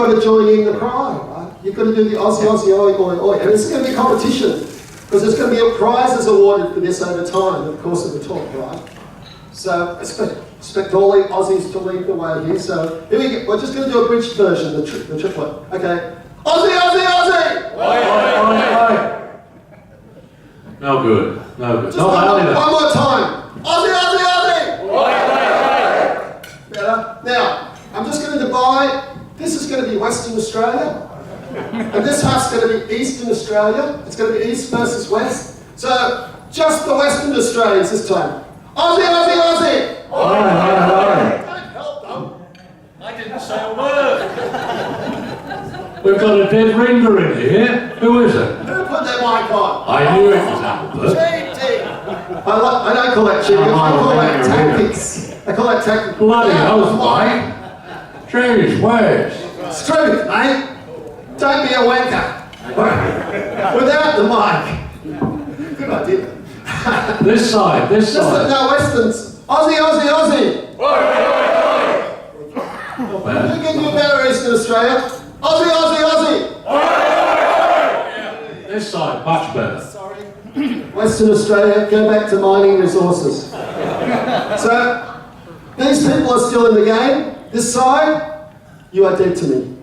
got to join in the cry, right? You've got to do the Aussie, Aussie, oi, oi, oi. And it's going to be competition, because there's going to be prizes awarded for this over time, in the course of the talk, right? So expect all the Aussies to lead the way here. So here we go. We're just going to do a bridged version, the triplet. Okay. Aussie, Aussie, Aussie! Oi, oi, oi. No good. No good. Just one more time. Aussie, Aussie, Aussie! Oi, oi, Better. Now, I'm just going to divide. This is going to be Western Australia. And this half's going to be Eastern Australia. It's going to be East versus West. So, just the Western Australians this time. Aussie, Aussie, Aussie! oi, oi. Don't help them. I didn't say a word. We've got a dead ringer in here. Who is it? Who put their mic on? I knew it was Albert. Cheating! I don't call that cheating. I call that tactics. I call that tactics. Bloody hell, Mike. Jeez, where's? It's truth, mate. Don't be a wanker. Without the mic. Good idea. This side, this side. No, Westerns. Aussie, Aussie, Aussie. Not Who bad. can do better, Eastern Australia? Aussie, Aussie, Aussie. This side, much better. Sorry. Western Australia, go back to mining resources. So, these people are still in the game. This side, you are dead to me.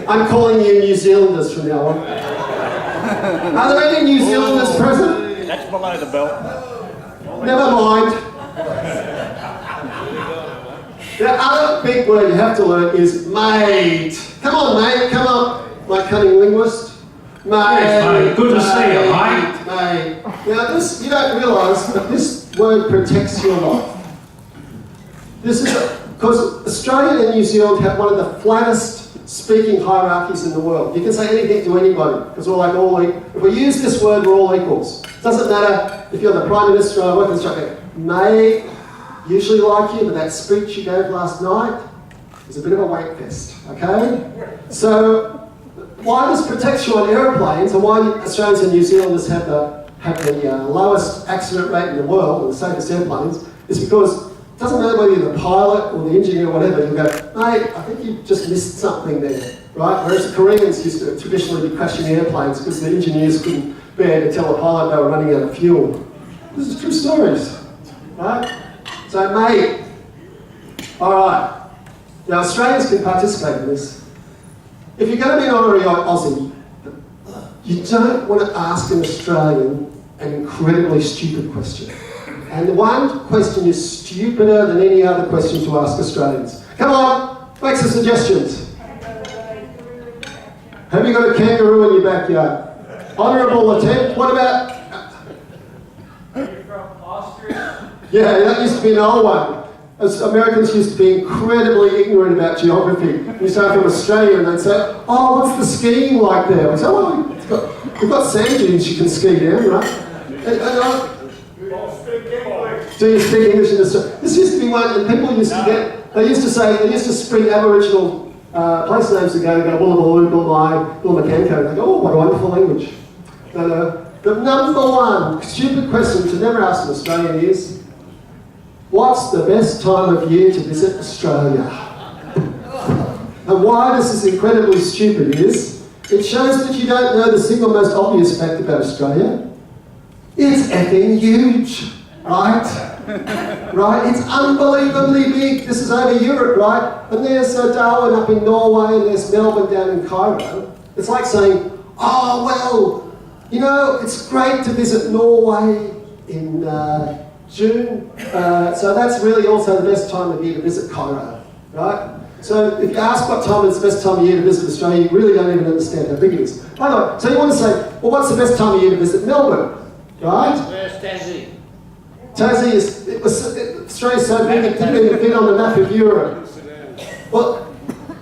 I'm calling you New Zealanders from now on. Are there any New Zealanders present? That's below the belt. Never mind. The other big word you have to learn is mate. Come on, mate, come on, my cunning linguist. Mate. Yes, mate. Good to see you, mate. Mate. Now, this, you don't realise that this word protects your life. This is because Australia and New Zealand have one of the flattest speaking hierarchies in the world. You can say anything to anybody, because we're like all equal. If we use this word, we're all equals. It doesn't matter if you're the Prime Minister or working Australia. Mate, usually like you, but that speech you gave last night is a bit of a wank fest, okay? So, why this protects you on aeroplanes, and why Australians and New Zealanders have the lowest accident rate in the world, and the safest airplanes, is because it doesn't matter whether you're the pilot or the engineer or whatever, you go, mate, I think you just missed something there, right? Whereas the Koreans used to traditionally be crashing airplanes because the engineers couldn't bear to tell the pilot they were running out of fuel. This is true stories, right? So, mate, all right. Now, Australians can participate in this. If you're going to be an honorary Aussie, you don't want to ask an Australian an incredibly stupid question. And the one question is stupider than any other question to ask Australians. Come on, make some suggestions. Have you got a kangaroo in your backyard? Honourable attempt. What about... Are you from Austria? Yeah, that used to be an old one. As Americans used to be incredibly ignorant about geography. You start from Australia and they'd say, oh, what's the skiing like there? We say, oh, we've got sand dunes you can ski down, right? Do you speak English in Australia? This used to be one, and people used to get, they used to spring Aboriginal place names together, they go, Bullabaloo, Bullamai, Bullamacanco, they go, oh, what a wonderful language. No. The number one stupid question to never ask an Australian is, what's the best time of year to visit Australia? And why this is incredibly stupid is, it shows that you don't know the single most obvious fact about Australia. It's effing huge, right? Right? It's unbelievably big. This is over Europe, right? And there's Darwin up in Norway, and there's Melbourne down in Cairo. It's like saying, oh, well, you know, it's great to visit Norway in June, so that's really also the best time of year to visit Cairo, right? So if you ask what time is the best time of year to visit Australia, you really don't even understand how big it is. Anyway, so you want to say, well, what's the best time of year to visit Melbourne, right? Where's Tassie? Tassie is, Australia's so big it didn't even fit on the map of Europe. Well,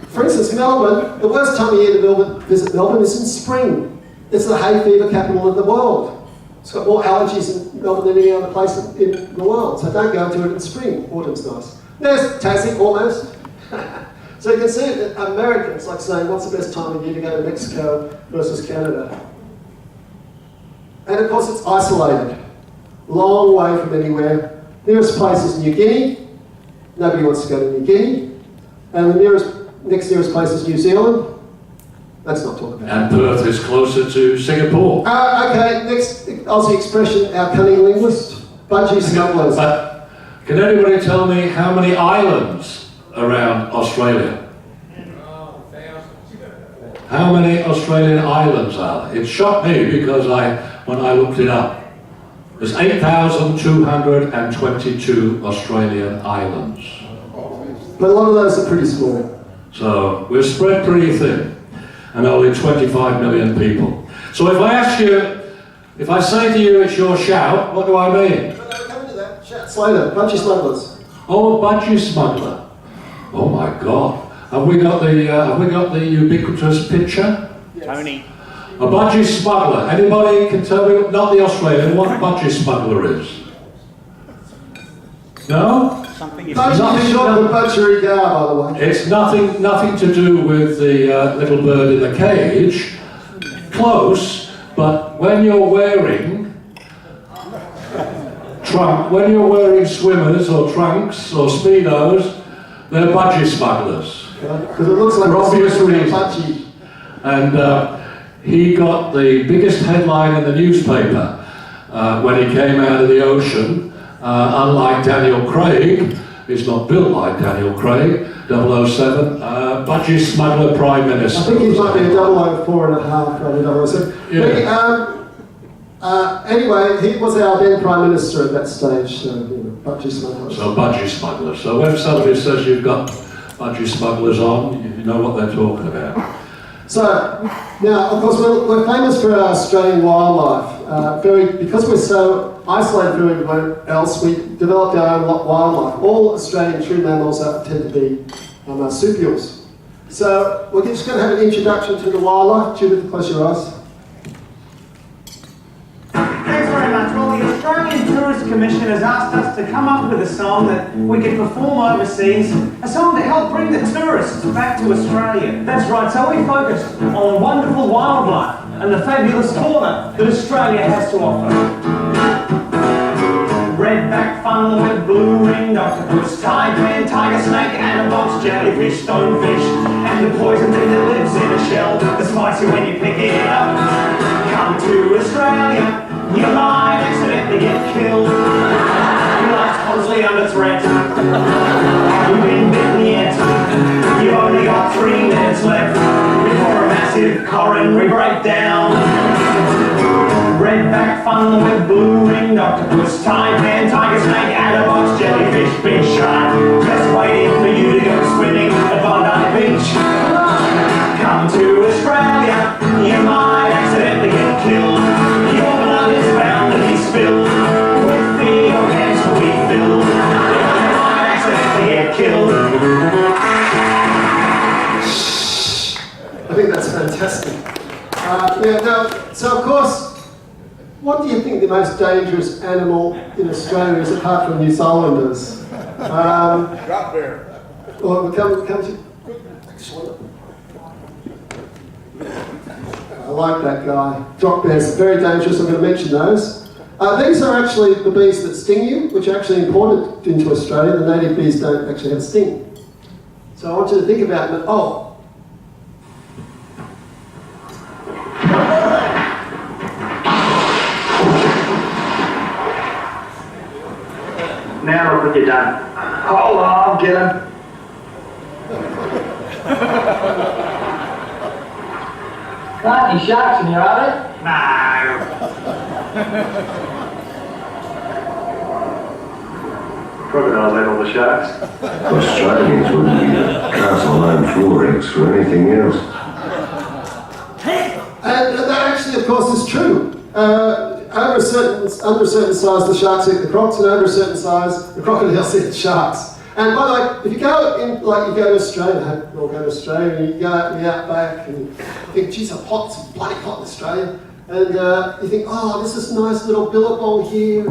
for instance, Melbourne, the worst time of year to visit Melbourne is in spring. It's the hay fever capital of the world. It's got more allergies in Melbourne than any other place in the world. So don't go to it in spring. Autumn's nice. There's Tassie, almost. So you can see that Americans like saying, what's the best time of year to go to Mexico versus Canada? And of course it's isolated. Long way from anywhere. Nearest place is New Guinea. Nobody wants to go to New Guinea. And the nearest next nearest place is New Zealand. Let's not talk about it. And Perth is closer to Singapore. Okay, next Aussie expression, our cunning linguist, budgie smugglers. But can anybody tell me how many islands around Australia? How many Australian islands are there? It shocked me because when I looked it up, there's 8,222 Australian islands. But a lot of those are pretty small. So we're spread pretty thin, and only 25 million people. So if I ask you, if I say to you it's your shout, what do I mean? But we're coming to that. Shouts later. Budgie smugglers. Oh, a budgie smuggler. Oh my God. Have we got the ubiquitous picture? Yes. Tony. A budgie smuggler. Anybody can tell me, not the Australian, what a budgie smuggler is? No? Something you Budgie is short for butchery gar, by the way. It's nothing to do with the little bird in the cage. Close, but when you're wearing swimmers or trunks or speedos, they're budgie smugglers. Because it looks like For obvious reasons. budgie. And he got the biggest headline in the newspaper when he came out of the ocean. Unlike Daniel Craig, he's not built like Daniel Craig, 007, budgie smuggler prime I minister. think he might be a 004.5 rather than 007. Yeah. Anyway, he was our then Prime Minister at that stage, so, budgie smugglers. So budgie smugglers. So when somebody says you've got budgie smugglers on, you know what they're talking about. So, now, of course, we're famous for our Australian wildlife. Because we're so isolated from everywhere else, we developed our own wildlife. All Australian true mammals tend to be marsupials. So, we're just going to have an introduction to the wildlife. Judith, close your eyes. Thanks very much. Well, the Australian Tourist Commission has asked us to come up with a song that we can perform overseas, a song to help bring the tourists back to Australia. That's right, so we focused on wonderful wildlife and the fabulous fauna that Australia has to offer. Redback, funnel-web, blue-ringed octopus, taipan, tiger snake, animals, jellyfish, stonefish, and the poison thing that lives in a shell that's spicy when you pick it up. Come to Australia, you might accidentally get killed. Your life's constantly under threat. Have you been bitten yet? You've only got 3 minutes left before a massive coronary breakdown. Redback, funnel-web, blue-ringed octopus, taipan, tiger snake, adderbox, jellyfish, big shark, just waiting for you to go swimming at Bondi Beach. Come to Australia, you might accidentally get killed. Your blood is bound to be spilled with the organs we filled. You might accidentally get killed. I think that's fantastic. So of course, what do you think the most dangerous animal in Australia is apart from New Zealanders? Drop bear. Well, come to... I like that guy. Drop bears are very dangerous. I'm going to mention those. These are actually the bees that sting you, which are actually imported into Australia. The native bees don't actually have a sting. So I want you to think about it. Oh. Now look what you've done. Hold on, I'll get him. Got any sharks in here, are there? No. Crocodiles ate all the sharks. Australians wouldn't be castle home floorings for anything else. And that actually, of course, is true. Under a certain size, the sharks eat the crocs, and over a certain size, the crocodiles eat the sharks. And by the way, if you go in, like you go to Australia, or go to Australia, and you go out in the outback, and you think, geez, it's bloody hot in Australia, and you think, oh, this is a nice little billabong here.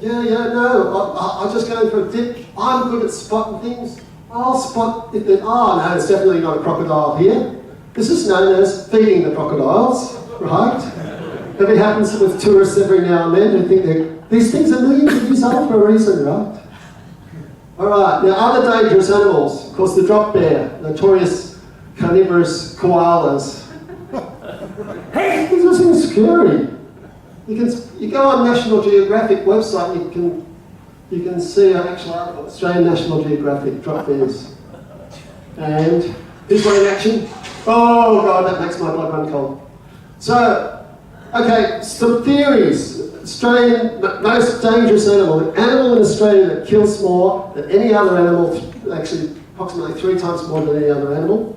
I'll just go in for a dip. I'm good at spotting things. I'll spot if no, it's definitely not a crocodile here. This is known as feeding the crocodiles, right? That happens with tourists every now and then who think these things are millions of years old for a reason, right? All right, now other dangerous animals. Of course, the drop bear, notorious carnivorous koalas. This isn't scary. You go on National Geographic website, you can see an actual article, Australian National Geographic, drop bears. And who's one in action? Oh God, that makes my blood run cold. So, okay, some theories. Australian most dangerous animal, the animal in Australia that kills more than any other animal, actually approximately 3 times more than any other animal.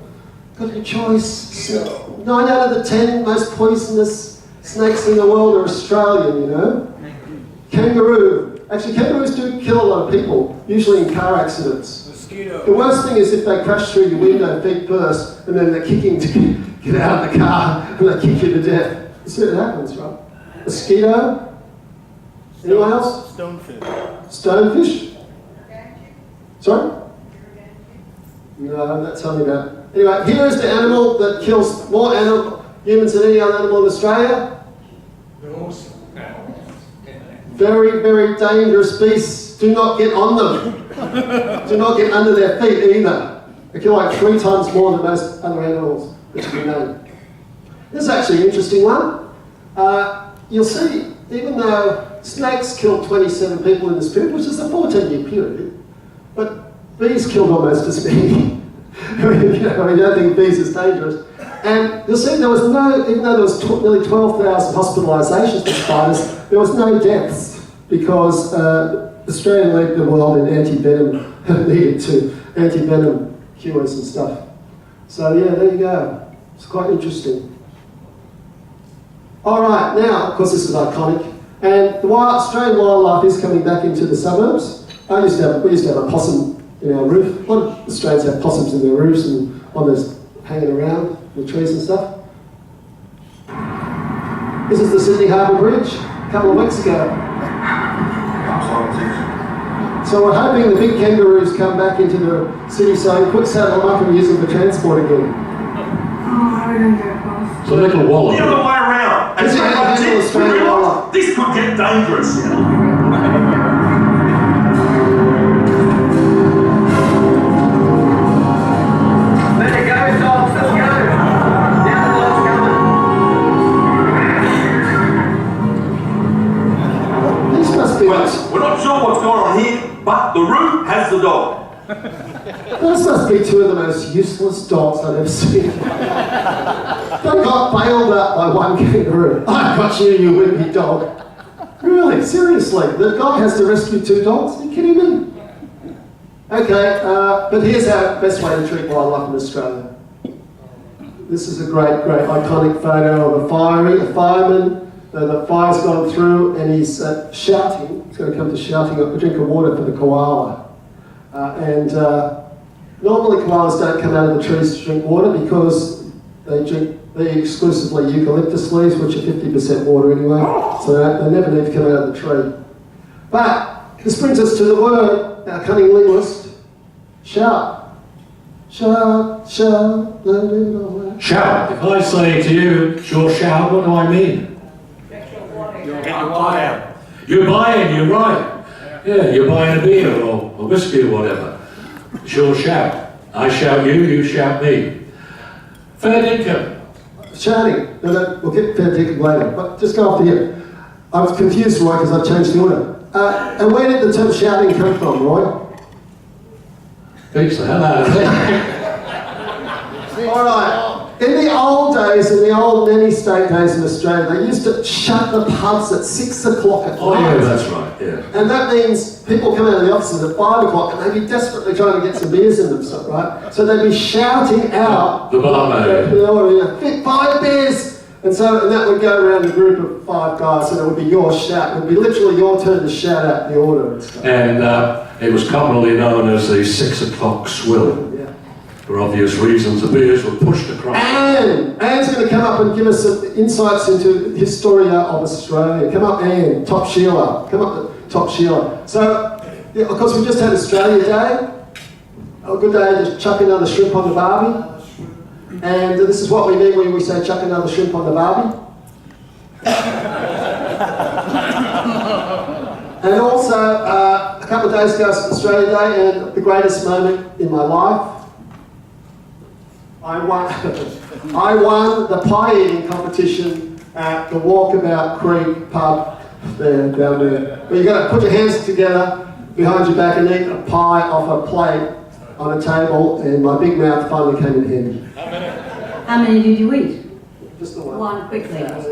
Got your choice. 9 out of the 10 most poisonous snakes in the world are Australian, you know. Kangaroo. Actually, kangaroos do kill a lot of people, usually in car accidents. Mosquito. The worst thing is if they crash through your window feet first, and then they're kicking to get out of the car, and they kick you to death. You see what happens, right? Mosquito. Anyone else? Stonefish. Stonefish? Sorry? No, that's something about. Anyway, here is the animal that kills more humans than any other animal in Australia. Very, very dangerous beasts. Do not get on them. Do not get under their feet either. They kill like 3 times more than most other animals that you can name. This is actually an interesting one. You'll see, even though snakes killed 27 people in this period, which is a 14-year period, but bees killed almost as many. I don't think bees is dangerous. And you'll see there was no, even though there was nearly 12,000 hospitalisations for spiders, there was no deaths because Australia led the world in anti-venom, needed to, anti-venom cures and stuff. So yeah, there you go. It's quite interesting. All right, now, of course this is iconic, and the Australian wildlife is coming back into the suburbs. We used to have a possum in our roof. A lot of Australians have possums in their roofs and on those hanging around the trees and stuff. This is the Sydney Harbour Bridge, a couple of weeks ago. So we're hoping the big kangaroos come back into the city so we quick saddle them up and use them for transport again. It's a little wallet. The other way around. And This is so how like you handle this, we Australian realise wildlife. this could get dangerous. There you go, dogs, let's go. Now the dog's coming. These must be, Well, we're not sure what's going on here, but the root has the dog. those must be 2 of the most useless dogs I've ever seen. They got bailed up by one kangaroo. I got you, you wimpy dog. Really, seriously, the guy has to rescue 2 dogs? Are you kidding me? Okay, but here's our best way to treat wildlife in Australia. This is a great, great iconic photo of a fireman. The fire's gone through and he's shouting. He's going to come to shouting up a drink of water for the koala. Normally koalas don't come out of the trees to drink water because they exclusively eucalyptus leaves, which are 50% water anyway, so they never need to come out of the tree. But this brings us to the word, our cunning linguist, shout. Shout, shout, let it all out. Shout. If I say to you, sure shout, what do I mean? Get your water out. You're buying, you're right. Yeah, you're buying a beer or a whiskey or whatever. Sure shout. I shout you, you shout me. Fair dinkum. Shouting. No, we'll get fair dinkum later, but just go after here. I was confused, Roy, because I've changed the order. And where did the term shouting come from, Roy? Beats the hell out of me. All right. In the old days, in the old nanny state days in Australia, they used to shut the pubs at 6 o'clock at Oh night. yeah, that's right, yeah. And that means people come out of the offices at 5 o'clock and they'd be desperately trying to get some beers in them, so, right? So they'd be shouting out, The barmaid. you know, "Fit 5 beers!" And that would go around a group of 5 guys, and it would be your shout. It would be literally your turn to shout out the order and stuff. And it was commonly known as the 6 o'clock swill. Yeah. For obvious reasons, the beers were pushed across. Anne's going to come up and give us some insights into the Historia of Australia. Come up, Anne. Top Sheila. Come up, Top Sheila. So, yeah, of course, we just had Australia Day. A good day to chuck another shrimp on the barbie. And this is what we mean when we say chuck another shrimp on the barbie. And also, a couple of days ago, it's Australia Day, and the greatest moment in my life, I won, I won the pie eating competition at the Walkabout Creek pub there, down there. But you've got to put your hands together behind your back and eat a pie off a plate on a table, and my big mouth finally came in handy. How many did you eat? Just the one. One quickly. Yes.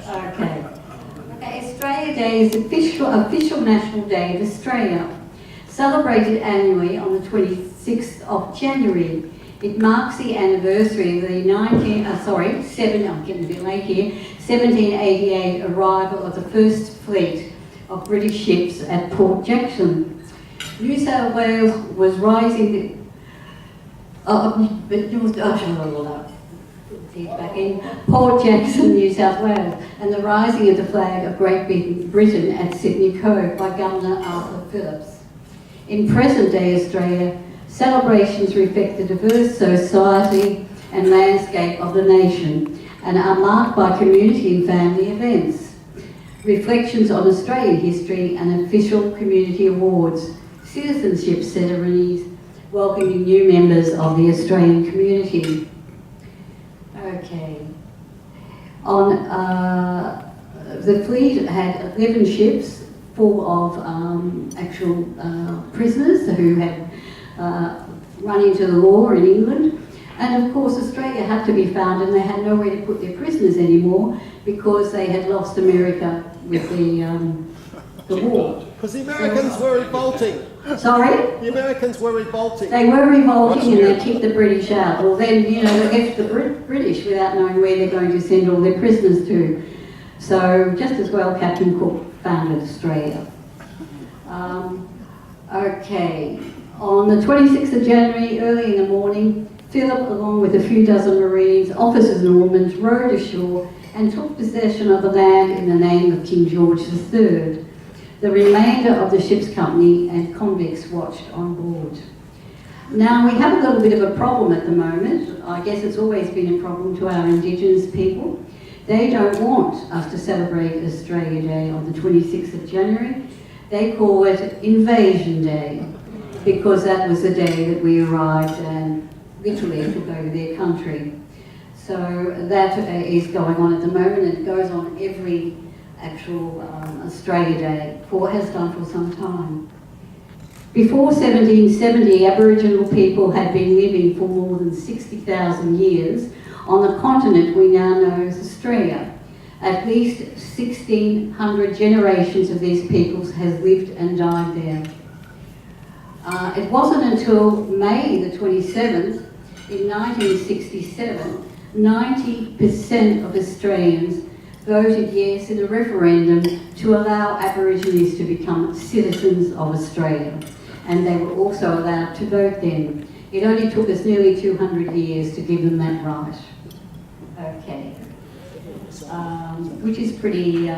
Okay. Okay, Australia Day is official national day of Australia, celebrated annually on the 26th of January. It marks the anniversary of the 1788 arrival of the first fleet of British ships at Port Jackson. New South Wales was rising. Back in Port Jackson, New South Wales, and the rising of the flag of Great Britain at Sydney Cove by Governor Arthur Phillips. In present-day Australia, celebrations reflect the diverse society and landscape of the nation and are marked by community and family events, reflections on Australian history and official community awards, citizenship ceremonies, welcoming new members of the Australian community. Okay. The fleet had 11 ships full of actual prisoners who had run into the law in England. And of course Australia had to be found, and they had nowhere to put their prisoners anymore because they had lost America with the war. Because the Americans were revolting. Sorry? The Americans were revolting. They were revolting and they kicked the British out. Well then, you know, they left the British without knowing where they're going to send all their prisoners to. So just as well Captain Cook founded Australia. Okay, on the 26th of January, early in the morning, Philip, along with a few dozen Marines, officers and women, rowed ashore and took possession of the land in the name of King George III. The remainder of the ship's company and convicts watched on board. Now, we have a little bit of a problem at the moment. I guess it's always been a problem to our Indigenous people. They don't want us to celebrate Australia Day on the 26th of January. They call it Invasion Day, because that was the day that we arrived and literally took over their country. So that is going on at the moment, and it goes on every actual Australia Day, has done for some time. Before 1770, Aboriginal people had been living for more than 60,000 years on the continent we now know as Australia. At least 1,600 generations of these peoples has lived and died there. It wasn't until May the 27th in 1967, 90% of Australians voted yes in a referendum to allow Aborigines to become citizens of Australia. And they were also allowed to vote then. It only took us nearly 200 years to give them that right. Okay. Which is pretty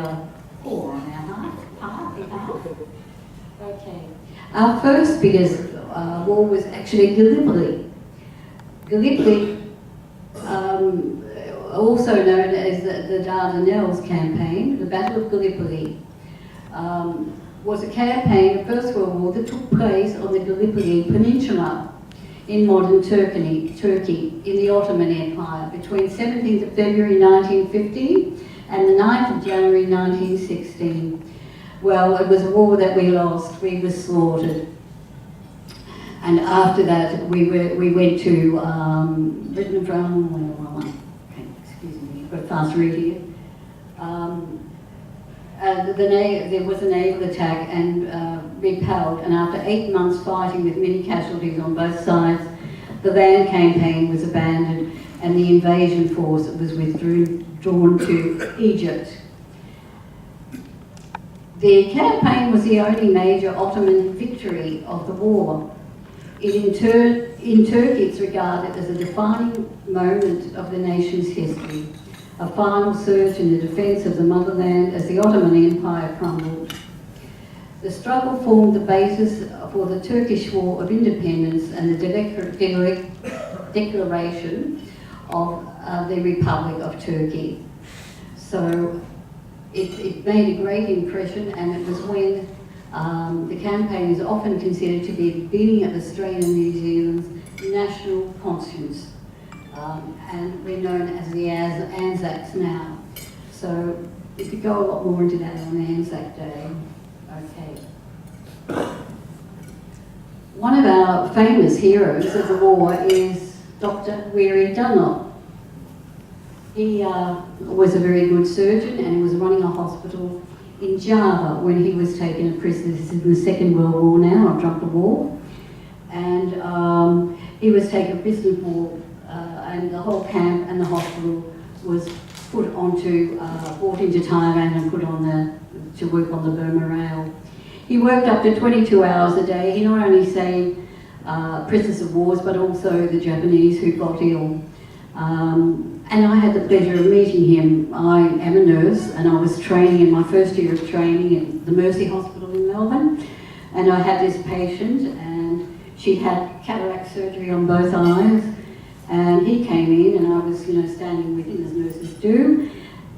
poor on our behalf. Okay. Our first biggest war was actually Gallipoli. Gallipoli, also known as the Dardanelles campaign, the Battle of Gallipoli, was a campaign of First World War that took place on the Gallipoli Peninsula in modern Turkey in the Ottoman Empire between 17th of February 1915 and the 9th of January 1916. Well, it was a war that we lost. We were slaughtered. And after that, we went to Britain from, excuse me, I've got a fast read here. There was a naval attack and repelled, and after 8 months fighting with many casualties on both sides, the land campaign was abandoned and the invasion force was withdrawn to Egypt. The campaign was the only major Ottoman victory of the war. In Turkey, it's regarded as a defining moment of the nation's history, a final surge in the defence of the motherland as the Ottoman Empire crumbled. The struggle formed the basis for the Turkish War of Independence and the declaration of the Republic of Turkey. So it made a great impression, and it was when The campaign is often considered to be the beginning of Australian and New Zealand's national conscience, and we're known as the Anzacs now. So we could go a lot more into that on Anzac Day. Okay. One of our famous heroes of the war is Dr. Weary Dunlop. He was a very good surgeon, and he was running a hospital in Java when he was taken a prisoner. This is in the Second World War now, or Trump the War. And he was taken prisoner for, and the whole camp and the hospital was brought into Thailand and put on to work on the Burma Rail. He worked up to 22 hours a day. He not only saved prisoners of wars, but also the Japanese who got ill. And I had the pleasure of meeting him. I am a nurse, and I was training in my first year of training at the Mercy Hospital in Melbourne. And I had this patient, and she had cataract surgery on both eyes. And he came in, and I was, standing with him as nurses do.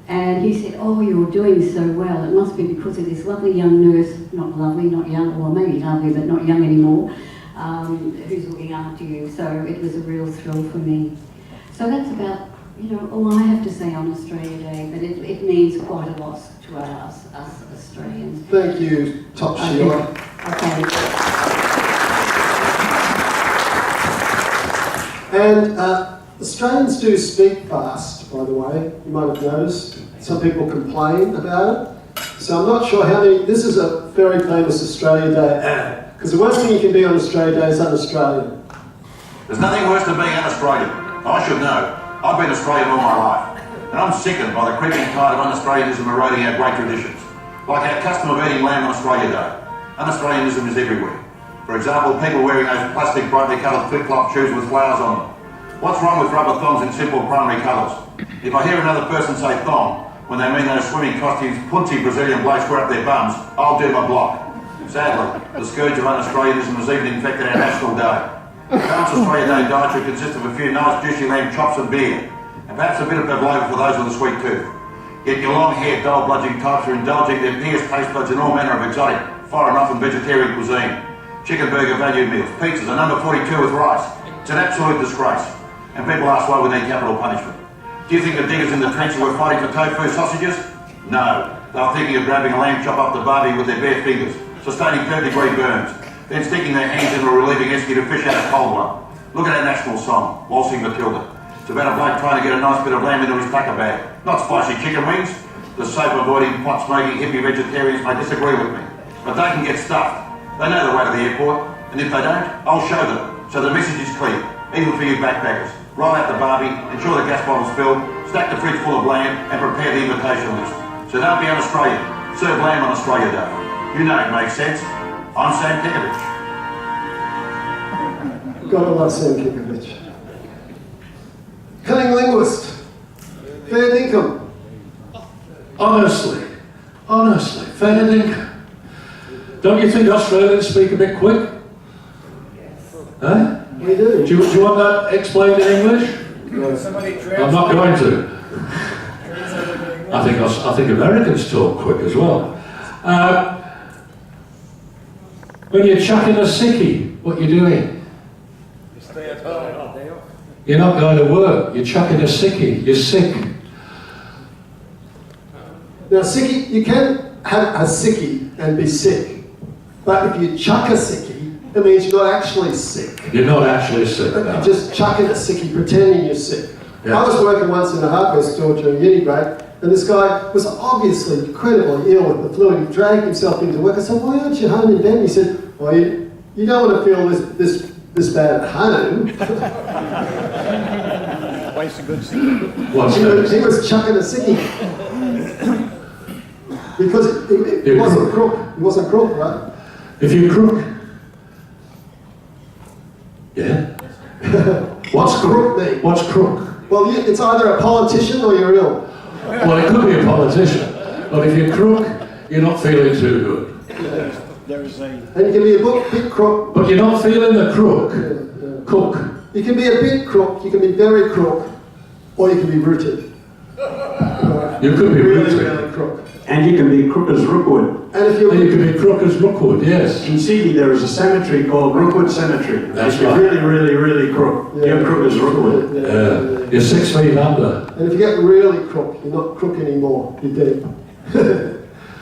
And he said, "Oh, you're doing so well. It must be because of this lovely young nurse, not lovely, not young, well maybe lovely, but not young anymore, who's looking after you." So it was a real thrill for me. So that's about, all I have to say on Australia Day, but it means quite a lot to us Australians. Thank you, Top Sheila. Okay. And Australians do speak fast, by the way. You might have noticed. Some people complain about it. So I'm not sure how many... This is a very famous Australia Day ad. Because the worst thing you can be on Australia Day is un-Australian. There's nothing worse than being un-Australian. I should know. I've been Australian all my life. And I'm sickened by the creeping tide of un-Australianism eroding our great traditions. Like our custom of eating lamb on Australia Day. Un-Australianism is everywhere. For example, people wearing those plastic brightly coloured flip-flop shoes with flowers on them. What's wrong with rubber thongs in simple primary colours? If I hear another person say thong, when they mean those swimming costumes punchy Brazilian blokes wear up their bums, I'll do my block. Sadly, the scourge of un-Australianism has even infected our national day. Current Australia Day dietary consists of a few nice juicy lamb chops and beer, and perhaps a bit of pavlova for those with a sweet tooth. Yet your long-haired, dull-bludging types are indulging their pierced taste buds in all manner of exotic, foreign, often vegetarian cuisine. Chicken burger value meals, pizzas, a number 42 with rice. It's an absolute disgrace. And people ask why we need capital punishment. Do you think the diggers in the trenches were fighting for tofu sausages? No. They were thinking of grabbing a lamb chop up the barbie with their bare fingers, sustaining third-degree burns, then sticking their hands in a relieving esky to fish out a cold one. Look at our national song, Waltzing Matilda. It's about a bloke trying to get a nice bit of lamb into his tucker bag. Not spicy chicken wings. The soap-avoiding, pot-smoking, hippie vegetarians may disagree with me, but they can get stuffed. They know the way to the airport, and if they don't, I'll show them. So the message is clear, even for you backpackers. Roll out the barbie, ensure the gas bottle's filled, stack the fridge full of lamb, and prepare the invitation list. So don't be un-Australian. Serve lamb on Australia Day. You know it makes sense. I'm Sam Kekovich. Gotta love Sam Kekovich. Cunning linguist. Fair dinkum. Honestly, fair dinkum. Don't you think Australians speak a bit quick? Huh? We do. Do you want that explained in English? I'm not going to. I think Americans talk quick as well. When you're chucking a sickie, what are you doing? You stay at home. You're not going to work. You're chucking a sickie. You're sick. Now, sickie, you can have a sickie and be sick, but if you chuck a sickie, it means you're not actually sick. You're not actually sick. No. You're just chucking a sickie, pretending you're sick. Yeah. I was working once in a hardware store during uni break, and this guy was obviously incredibly ill with the flu. He dragged himself into work. I said, "Why aren't you home in bed?" He said, "Well, you don't want to feel this bad at home." Waste a good sleep. What's He was chucking a sickie. Because it wasn't crook. He wasn't crook, right? If you crook. Yeah? What's crook? mean? What's crook? Well, it's either a politician or you're ill. Well, it could be a politician, but if you're crook, you're not feeling too good. There's a... And you can be a bit crook. But you're not feeling the crook. Yeah. Cook. You can be a bit crook, you can be very crook, or you can be rooted. You could be Really, rooted. really crook. And you can be crook as Rookwood. And if you And you can be crook as Rookwood, yes. In Sydney there is a cemetery called Rookwood Cemetery. That's If you're right. really crook. You're crook as Rookwood. You're 6 feet under. And if you get really crook, you're not crook anymore. You're dead.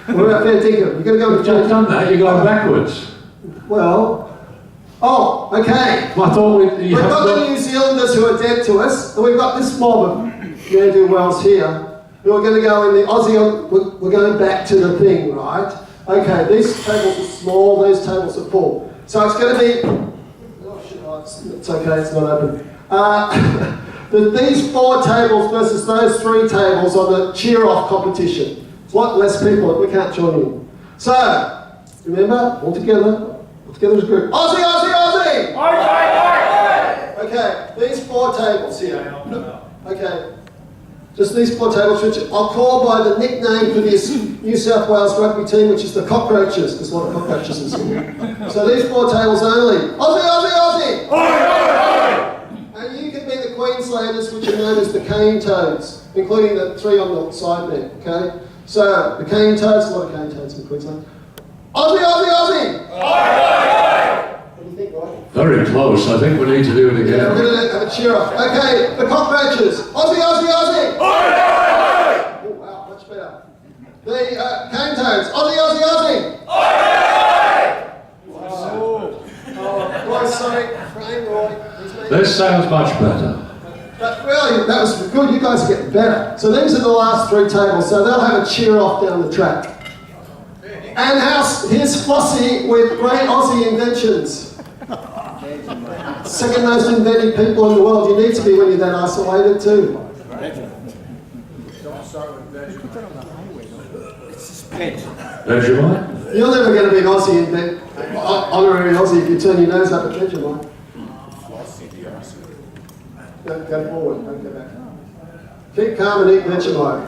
What about Fair Dinkum? You're going to go You've just done that, you're going backwards. Well, oh, okay. I thought We've got the New Zealanders who are dead to us, and we've got this mob of ne'er-do-wells here who are going to go in the Aussie. We're going back to the thing, right? Okay, these tables are small, these tables are full. So it's going to be. Oh shit, it's okay, it's not open. These 4 tables versus those 3 tables on the cheer-off competition. It's a lot less people, we can't join in. So, remember, all together as a group. Aussie, Aussie, Aussie! Okay, these 4 tables here. Okay, just these 4 tables, which I'll call by the nickname for this New South Wales rugby team, which is the Cockroaches. There's a lot of cockroaches in Sydney. So these 4 tables only. Aussie, Aussie, Aussie! And you can be the Queenslanders, which are known as the Cane Toads, including the 3 on the side there, okay? So, the Cane Toads, a lot of Cane Toads in Queensland. Aussie, Aussie, Aussie! What do you think, Roy? Very close, I think we need to do it again. Yeah, we're going to have a cheer off. Okay, the Cockroaches. Aussie, Aussie, Aussie! Oh, wow, much better. The Cane Toads. Aussie, Aussie, Aussie! Roy, sorry. Frame, Roy. This sounds much better. But really, that was good. You guys are getting better. So these are the last 3 tables. So they'll have a cheer off down the track. And here's Flossie with great Aussie inventions. Second most inventive people in the world. You need to be when you're that isolated too. Vegemite? You're never going to be an Aussie honorary Aussie if you turn your nose up at Vegemite. Go forward, don't go back. Keep calm and eat Vegemite.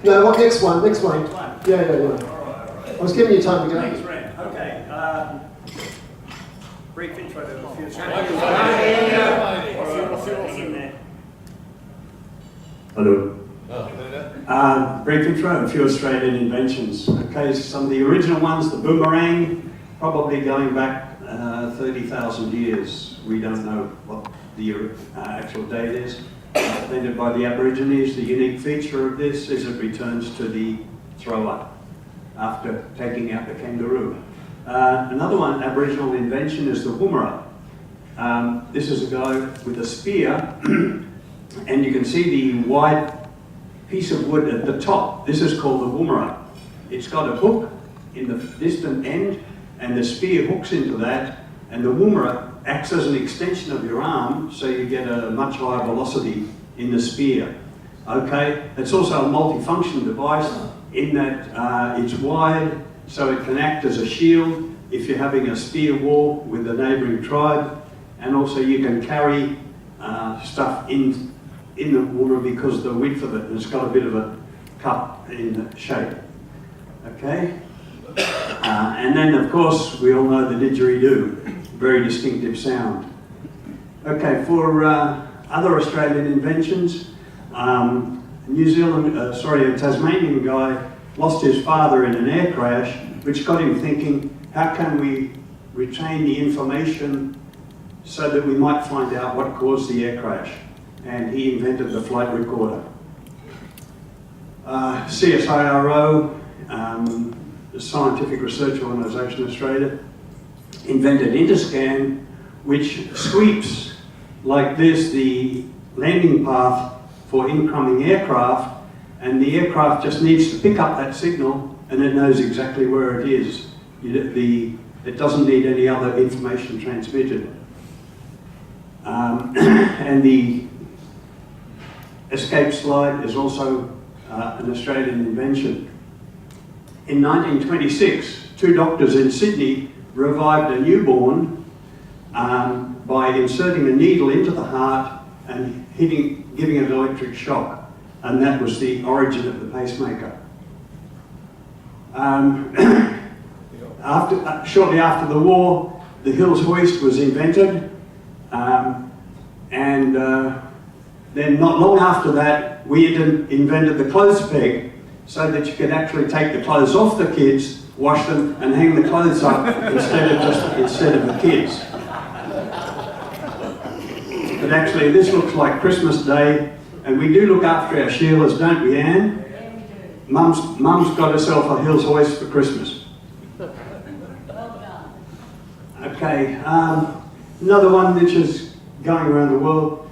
No, what next one? Next one. Yeah. I was giving you time to go. Thanks, Ren. Okay. Brief intro to a few Hello. Brief intro of a few Australian inventions. Okay, some of the original ones, the boomerang, probably going back 30,000 years. We don't know what the actual date is. Invented by the Aborigines. The unique feature of this is it returns to the thrower after taking out the kangaroo. Another one, Aboriginal invention, is the woomera. This is a guy with a spear, and you can see the wide piece of wood at the top. This is called the woomera. It's got a hook in the distant end, and the spear hooks into that, and the woomera acts as an extension of your arm, so you get a much higher velocity in the spear. Okay, it's also a multifunction device in that it's wide, so it can act as a shield if you're having a spear war with a neighbouring tribe, and also you can carry stuff in the woomera because of the width of it, and it's got a bit of a cup in the shape. Okay, and then of course we all know the didgeridoo. Very distinctive sound. Okay, for other Australian inventions, a Tasmanian guy lost his father in an air crash, which got him thinking, how can we retain the information so that we might find out what caused the air crash? And he invented the flight recorder. CSIRO, the Scientific Research Organisation of Australia, invented Interscan, which sweeps like this the landing path for incoming aircraft, and the aircraft just needs to pick up that signal and it knows exactly where it is. It doesn't need any other information transmitted. And the escape slide is also an Australian invention. In 1926, 2 doctors in Sydney revived a newborn by inserting a needle into the heart and giving it an electric shock, and that was the origin of the pacemaker. Shortly after the war, the Hills hoist was invented, and then not long after that, we invented the clothes peg, so that you can actually take the clothes off the kids, wash them, and hang the clothes up instead of the kids. But actually, this looks like Christmas Day, and we do look after our Sheilas, don't we, Anne? Mum's got herself a Hills hoist for Christmas. Okay, another one which is going around the world.